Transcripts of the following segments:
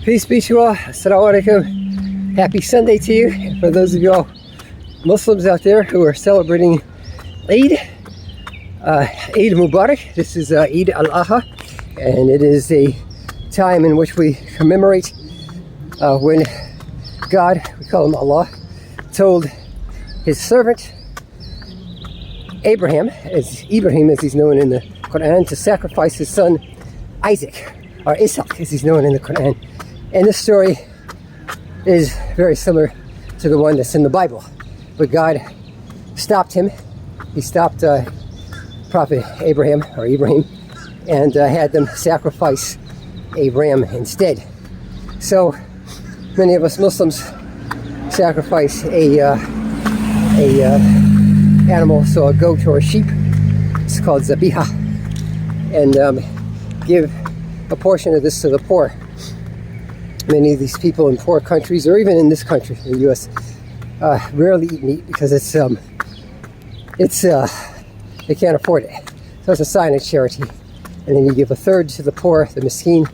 Peace be to you all. Assalamu alaikum. Happy Sunday to you. And for those of you all Muslims out there who are celebrating Eid, Eid Mubarak. This is Eid al-Adhah, and it is a time in which we commemorate when God, we call him Allah, told his servant Ibrahim, as he's known in the Quran, to sacrifice his son Isaac, or Ishaq as he's known in the Quran. And this story is very similar to the one that's in the Bible. But God stopped him. He stopped Prophet Ibrahim, and had them sacrifice a ram instead. So many of us Muslims sacrifice a animal, so a goat or a sheep. It's called zabihah, and give a portion of this to the poor. Many of these people in poor countries, or even in this country, the U.S., rarely eat meat because they can't afford it. So it's a sign of charity. And then you give a third to the poor, the miskeen,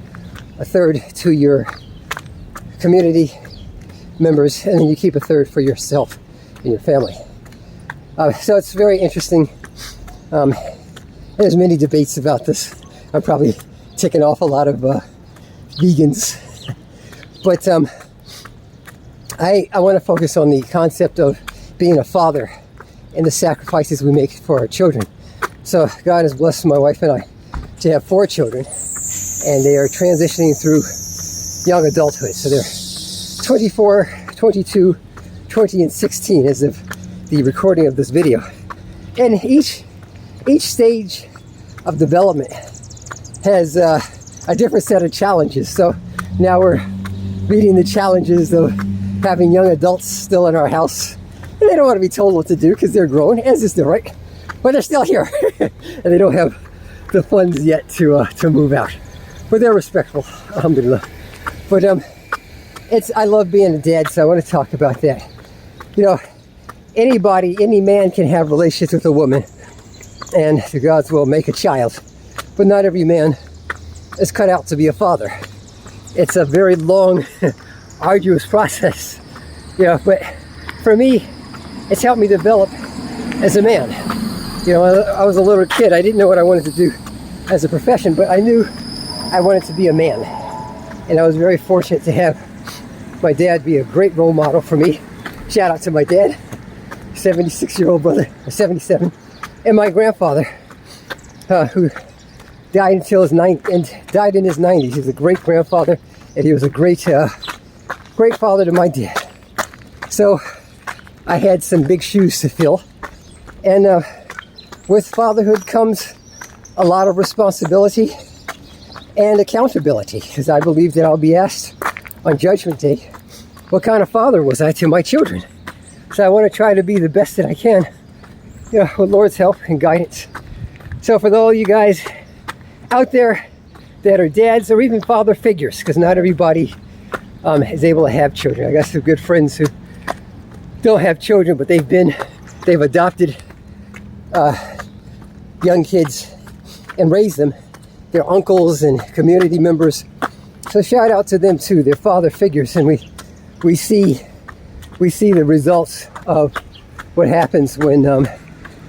a third to your community members, and then you keep a third for yourself and your family. So it's very interesting. There's many debates about this. I'm probably ticking off a lot of vegans. But I want to focus on the concept of being a father and the sacrifices we make for our children. So God has blessed my wife and I to have 4 children, and they are transitioning through young adulthood. So they're 24, 22, 20, and 16 as of the recording of this video. And each stage of development has a different set of challenges. So now we're meeting the challenges of having young adults still in our house, and they don't want to be told what to do because they're grown, as is their right, but they're still here and they don't have the funds yet to move out, but they're respectful, alhamdulillah. But I love being a dad, so I want to talk about that. You know, any man can have relationships with a woman and to God's will make a child, but not every man is cut out to be a father. It's a very long, arduous process, but for me, it's helped me develop as a man. I was a little kid. I didn't know what I wanted to do as a profession, but I knew I wanted to be a man. And I was very fortunate to have my dad be a great role model for me. Shout out to my dad, 76-year-old brother, or 77, and my grandfather, who died in his 90s. He was a great grandfather, and he was a great father to my dad. So I had some big shoes to fill, and with fatherhood comes a lot of responsibility and accountability, because I believe that I'll be asked on Judgment Day, what kind of father was I to my children? So I want to try to be the best that I can, with Lord's help and guidance. So for all you guys out there that are dads or even father figures, because not everybody is able to have children. I got some good friends who don't have children, but they've adopted young kids and raised them. They're uncles and community members. So shout out to them too. They're father figures, and we see the results of what happens when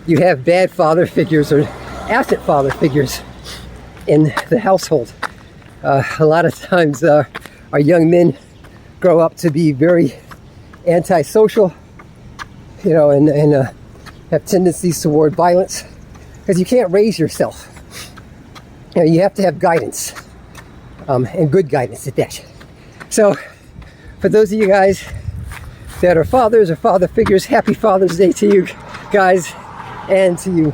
you have bad father figures or absent father figures in the household. A lot of times our young men grow up to be very antisocial, and have tendencies toward violence, because you can't raise yourself. You have to have guidance, and good guidance at that. So for those of you guys that are fathers or father figures, happy Father's Day to you guys, and to you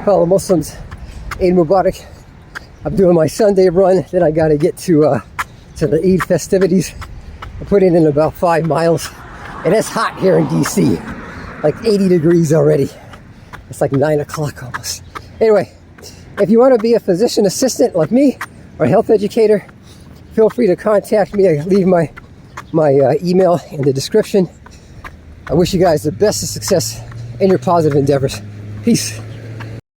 fellow Muslims, Eid Mubarak. I'm doing my Sunday run, then I gotta get to the Eid festivities. I put in about 5 miles, and it's hot here in DC, like 80 degrees already. It's like 9 o'clock almost. Anyway, if you want to be a physician assistant like me, or a health educator, feel free to contact me. I leave my email in the description. I wish you guys the best of success in your positive endeavors. Peace.